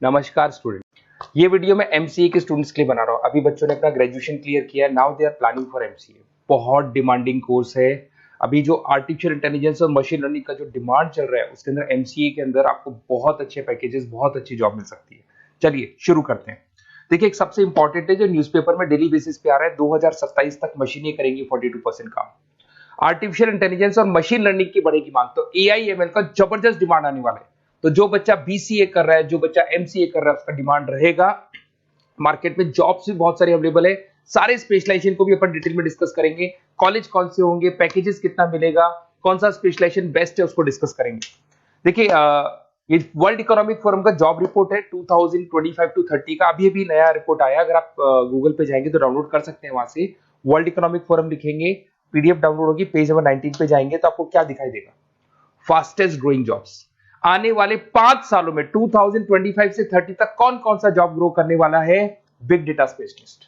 नमस्कार स्टूडेंट। ये वीडियो मैं एमसीए के स्टूडेंट्स के लिए बना रहा हूँ। अभी बच्चों ने अपना ग्रेजुएशन क्लियर किया है, now they are planning for MCA. बहुत डिमांडिंग कोर्स है। अभी जो आर्टिफिशियल इंटेलिजेंस और मशीन लर्निंग का जो डिमांड चल रहा है उसके अंदर एमसीए के अंदर आपको बहुत अच्छे पैकेजेस, बहुत अच्छी जॉब मिल सकती है। चलिए शुरू करते हैं। देखिए, एक सबसे इंपॉर्टेंट है जो न्यूज़पेपर में डेली बेसिस पे आ रहा है, 2027 तक मशीनें करेंगी 42% काम। आर्टिफिशियल इंटेलिजेंस और मशीन लर्निंग की बढ़ेगी मांग, तो एआई एमएल का जबरदस्त डिमांड आने वाला है। तो जो बच्चा बीसीए कर रहा है, जो बच्चा एमसीए कर रहा है, उसका डिमांड रहेगा। मार्केट में जॉब्स भी बहुत सारे अवेलेबल है। सारे स्पेशलाइजेशन को भी अपन डिटेल में डिस्कस करेंगे। कॉलेज कौन से होंगे, पैकेजेस कितना मिलेगा, कौन सा स्पेशलाइजेशन बेस्ट है, उसको डिस्कस करेंगे। देखिए, ये वर्ल्ड इकोनॉमिक फोरम का जॉब रिपोर्ट है 2025 टू 30 का। अभी अभी नया रिपोर्ट आया, अगर आप गूगल पे जाएंगे तो डाउनलोड कर सकते हैं। वहां से वर्ल्ड इकोनॉमिक फोरम लिखेंगे, पीडीएफ डाउनलोड होगी, पेज नंबर 19 पे जाएंगे तो आपको क्या दिखाई देगा, फास्टेस्ट ग्रोइंग जॉब्स। आने वाले 5 सालों में 2025 से 30 तक कौन कौन सा जॉब ग्रो करने वाला है। बिग डेटा स्पेशलिस्ट,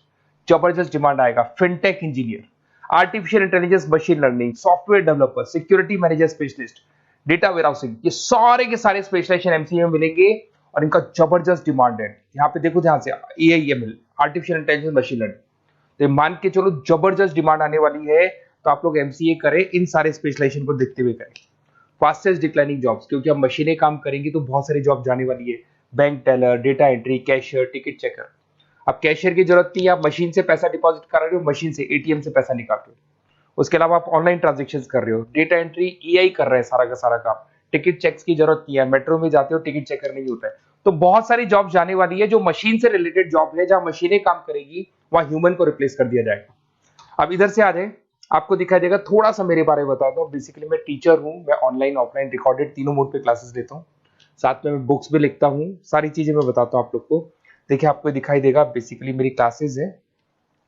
जबरदस्त डिमांड आएगा। Fintech engineer, artificial intelligence, machine learning, software developer, security manager specialist, data warehousing, ये सारे के सारे स्पेशलाइजेशन एमसीए में मिलेंगे और इनका जबरदस्त डिमांड है। यहाँ पे देखो, ध्यान से, AIML, artificial intelligence, machine learning, तो मान के चलो जबरदस्त डिमांड आने वाली है। तो आप लोग एमसीए करें, इन सारे स्पेशलाइजेशन को देखते हुए करें। फास्टेस्ट डिक्लाइनिंग जॉब्स, क्योंकि अब मशीनें काम करेंगी तो बहुत सारी जॉब जाने वाली है। Bank teller, data entry, cashier, ticket checker. अब कैशियर की जरूरत नहीं है, आप मशीन से पैसा डिपॉजिट कर रहे हो, मशीन से एटीएम से पैसा निकाल रहे हो। उसके अलावा आप ऑनलाइन ट्रांजेक्शन कर रहे हो, डेटा एंट्री एआई कर रहे हैं सारा का सारा काम। टिकट चेक्स की जरूरत नहीं है, मेट्रो में जाते हो टिकट चेकर नहीं होता है। तो बहुत सारी जॉब जाने वाली है जो मशीन से रिलेटेड जॉब है, जहां मशीनें काम करेगी वहां ह्यूमन को रिप्लेस कर दिया जाएगा। अब इधर से आ जाए, आपको दिखाई देगा। थोड़ा सा मेरे बारे में बता दो। बेसिकली मैं टीचर हूँ, मैं ऑनलाइन ऑफलाइन रिकॉर्डेड तीनों मोड पे क्लासेस लेता हूँ। साथ में मैं बुक्स भी लिखता हूँ, सारी चीजें मैं बताता हूँ आप लोग को। देखिए, आपको दिखाई देगा, बेसिकली मेरी क्लासेस है,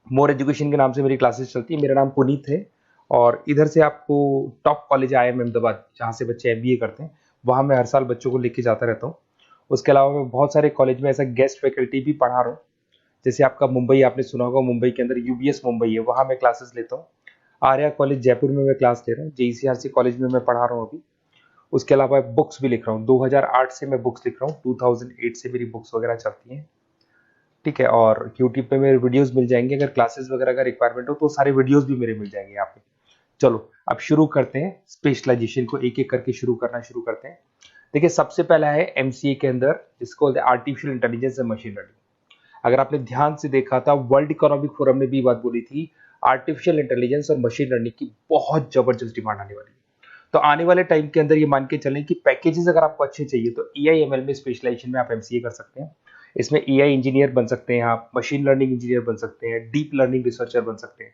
मोर एजुकेशन के नाम से मेरी क्लासेस चलती है। मेरा नाम पुनीत है। और इधर से आपको टॉप कॉलेज आईआईएम अहमदाबाद, जहाँ से बच्चे एमबीए करते हैं, वहाँ मैं हर साल बच्चों को लेके जाता रहता हूँ। उसके अलावा मैं बहुत सारे कॉलेज में ऐसा गेस्ट फैकल्टी भी पढ़ा रहा हूँ। जैसे आपका मुंबई, आपने सुना होगा, मुंबई के अंदर यूबीएस मुंबई है, वहाँ मैं क्लासेस लेता हूँ। आर्या कॉलेज जयपुर में मैं क्लास ले रहा हूँ। जेईसीआरसी कॉलेज में मैं पढ़ा रहा हूँ अभी। उसके अलावा बुक्स भी लिख रहा हूँ, 2008 से मैं बुक्स लिख रहा हूँ, 2008 से मेरी बुक्स वगैरह चलती हैं। ठीक है, और यूट्यूब पे मेरे वीडियोस मिल जाएंगे। अगर क्लासेस वगैरह का रिक्वायरमेंट हो तो सारे वीडियोस भी मेरे मिल जाएंगे यहाँ पे। चलो अब शुरू करते हैं, स्पेशलाइजेशन को एक एक करके शुरू करते हैं। देखिए, सबसे पहला है एमसीए के अंदर, जिसको बोलते हैं artificial intelligence and machine learning. अगर आपने ध्यान से देखा था, वर्ल्ड इकोनॉमिक फोरम ने भी बात बोली थी, आर्टिफिशियल इंटेलिजेंस और मशीन लर्निंग की बहुत जबरदस्त डिमांड आने वाली है। तो आने वाले टाइम के अंदर ये मान के चलें कि पैकेजेस अगर आपको अच्छे चाहिए तो एआईएमएल में स्पेशलाइजेशन में आप एमसीए कर सकते हैं। इसमें एआई इंजीनियर बन सकते हैं, आप मशीन लर्निंग इंजीनियर बन सकते हैं, डीप लर्निंग रिसर्चर बन सकते हैं।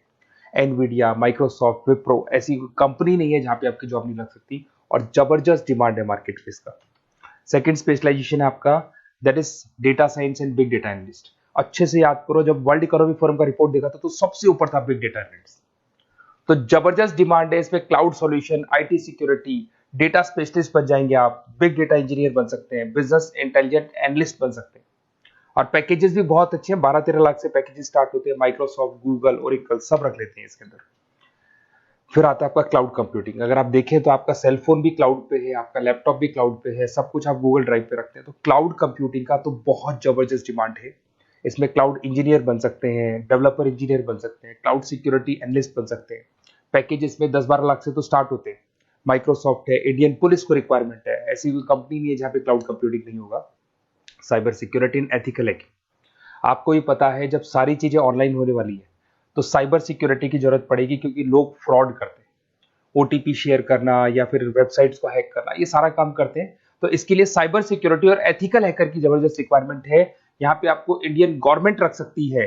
एनवीडिया, माइक्रोसॉफ्ट, विप्रो, ऐसी कंपनी नहीं है जहां पे आपकी जॉब नहीं लग सकती, और जबरदस्त डिमांड है मार्केट में इसका। सेकंड स्पेशलाइजेशन है आपका, that is data science and big data analyst. अच्छे से याद करो, जब वर्ल्ड इकोनॉमिक फोरम का रिपोर्ट देखा था तो सबसे ऊपर था बिग डेटा एनालिस्ट। तो जबरदस्त डिमांड है इसमें। Cloud solution, IT security, data specialist बन जाएंगे आप, बिग डेटा इंजीनियर बन सकते हैं, बिजनेस इंटेलिजेंट एनालिस्ट बन सकते हैं। और पैकेजेस भी बहुत अच्छे हैं, 12-13 लाख से पैकेजेस स्टार्ट होते हैं। माइक्रोसॉफ्ट, गूगल, ओरेकल सब रख लेते हैं इसके अंदर। फिर आता है आपका क्लाउड कंप्यूटिंग। अगर आप देखें तो आपका सेल फोन भी क्लाउड पे है, आपका लैपटॉप भी क्लाउड पे है, सब कुछ आप गूगल ड्राइव पे रखते हैं। तो क्लाउड कंप्यूटिंग का तो बहुत जबरदस्त डिमांड है। इसमें क्लाउड इंजीनियर बन सकते हैं, डेवलपर इंजीनियर बन सकते हैं, क्लाउड सिक्योरिटी एनालिस्ट बन सकते हैं। पैकेज इसमें 10-12 लाख से तो स्टार्ट होते हैं। माइक्रोसॉफ्ट है, इंडियन पुलिस को रिक्वायरमेंट है, ऐसी कोई कंपनी नहीं है जहां पे क्लाउड कंप्यूटिंग नहीं होगा। Cyber security and ethical hacking, आपको ही पता है जब सारी चीजें ऑनलाइन होने वाली है तो साइबर सिक्योरिटी की जरूरत पड़ेगी, क्योंकि लोग फ्रॉड करते हैं। ओटीपी शेयर करना या फिर वेबसाइट्स को हैक करना, ये सारा काम करते हैं। तो इसके लिए साइबर सिक्योरिटी और एथिकल हैकर की जबरदस्त रिक्वायरमेंट है। यहाँ पे आपको इंडियन गवर्नमेंट रख सकती है,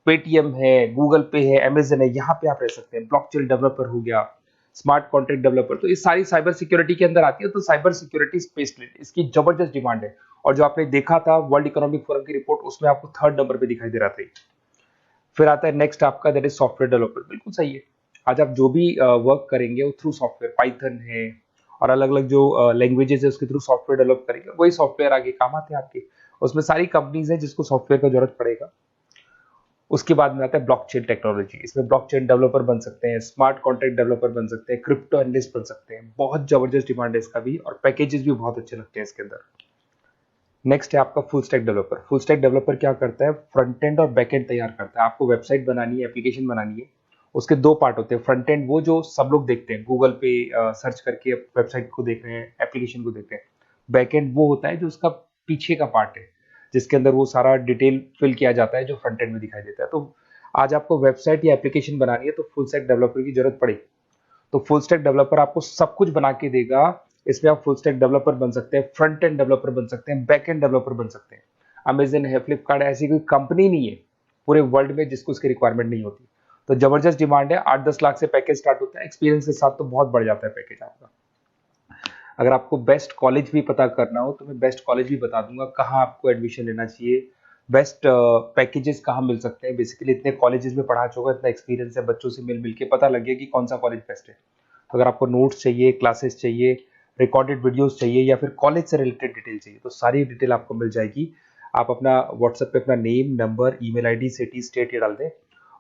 पेटीएम है, गूगल पे है, अमेजन है, यहाँ पे आप रह सकते हैं। ब्लॉकचेन डेवलपर हो गया, स्मार्ट कॉन्ट्रैक्ट डेवलपर, तो ये सारी साइबर सिक्योरिटी के अंदर आती है। तो साइबर सिक्योरिटी स्पेशलिस्ट, इसकी जबरदस्त डिमांड है। और जो आपने देखा था वर्ल्ड इकोनॉमिक फोरम की रिपोर्ट, उसमें आपको 3rd नंबर पे दिखाई दे रहा था। फिर आता है नेक्स्ट आपका, दैट इज सॉफ्टवेयर डेवलपर। बिल्कुल सही है। आज आप जो भी वर्क करेंगे वो थ्रू सॉफ्टवेयर, पाइथन है और अलग अलग जो लैंग्वेजेस है उसके थ्रू सॉफ्टवेयर डेवलप करेंगे, वही सॉफ्टवेयर आगे काम आते हैं आपके। उसमें सारी कंपनीज है जिसको सॉफ्टवेयर का जरूरत पड़ेगा। उसके बाद में आता है ब्लॉकचेन टेक्नोलॉजी। इसमें ब्लॉकचेन डेवलपर बन सकते हैं, स्मार्ट कॉन्ट्रैक्ट डेवलपर बन सकते हैं, क्रिप्टो एनालिस्ट बन सकते हैं। बहुत जबरदस्त डिमांड है इसका भी, और पैकेजेस भी बहुत अच्छे लगते हैं इसके अंदर। नेक्स्ट है आपका full stack developer. Full stack developer क्या करता है, फ्रंट एंड और बैक एंड तैयार करता है। आपको वेबसाइट बनानी है, एप्लीकेशन बनानी है, उसके दो पार्ट होते हैं। फ्रंट एंड वो जो सब लोग देखते हैं, गूगल पे सर्च करके वेबसाइट को देख रहे हैं, एप्लीकेशन को देख रहे हैं। बैक एंड वो होता है जो उसका पीछे का पार्ट है, जिसके अंदर वो सारा डिटेल फिल किया जाता है जो फ्रंट एंड में दिखाई देता है। तो आज आपको वेबसाइट या एप्लीकेशन बनानी है तो फुल स्टैक डेवलपर की जरूरत पड़ेगी। तो फुल स्टैक डेवलपर आपको सब कुछ बना के देगा। इसमें आप फुल स्टैक डेवलपर बन सकते हैं, फ्रंट एंड डेवलपर बन सकते हैं, बैक एंड डेवलपर बन सकते हैं। अमेजन है, फ्लिपकार्ट है, ऐसी कोई कंपनी नहीं है पूरे वर्ल्ड में जिसको उसकी रिक्वायरमेंट नहीं होती। तो जबरदस्त डिमांड है, 8-10 लाख से पैकेज स्टार्ट होता है। एक्सपीरियंस के साथ तो बहुत बढ़ जाता है पैकेज आपका। अगर आपको बेस्ट कॉलेज भी पता करना हो तो मैं बेस्ट कॉलेज भी बता दूंगा, कहाँ आपको एडमिशन लेना चाहिए, बेस्ट पैकेजेस कहाँ मिल सकते हैं। बेसिकली इतने कॉलेजेस में पढ़ा चुका, इतना एक्सपीरियंस है, बच्चों से मिल मिल के पता लग गया कि कौन सा कॉलेज बेस्ट है। अगर आपको नोट्स चाहिए, क्लासेस चाहिए, रिकॉर्डेड वीडियोस चाहिए या फिर कॉलेज से रिलेटेड डिटेल चाहिए तो सारी डिटेल आपको मिल जाएगी। आप अपना व्हाट्सएप पे अपना name, number, email ID, city, state ये डाल दें।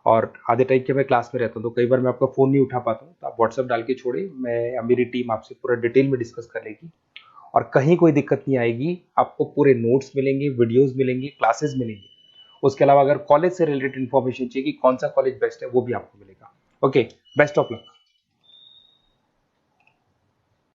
और आधे टाइम के मैं क्लास में रहता हूँ तो कई बार मैं आपका फ़ोन नहीं उठा पाता हूँ, तो आप व्हाट्सएप डाल के छोड़े, मैं मेरी टीम आपसे पूरा डिटेल में डिस्कस कर लेगी और कहीं कोई दिक्कत नहीं आएगी। आपको पूरे नोट्स मिलेंगे, वीडियोस मिलेंगे, क्लासेस मिलेंगे। उसके अलावा अगर कॉलेज से रिलेटेड इन्फॉर्मेशन चाहिए कि कौन सा कॉलेज बेस्ट है वो भी आपको मिलेगा। Okay, best of luck.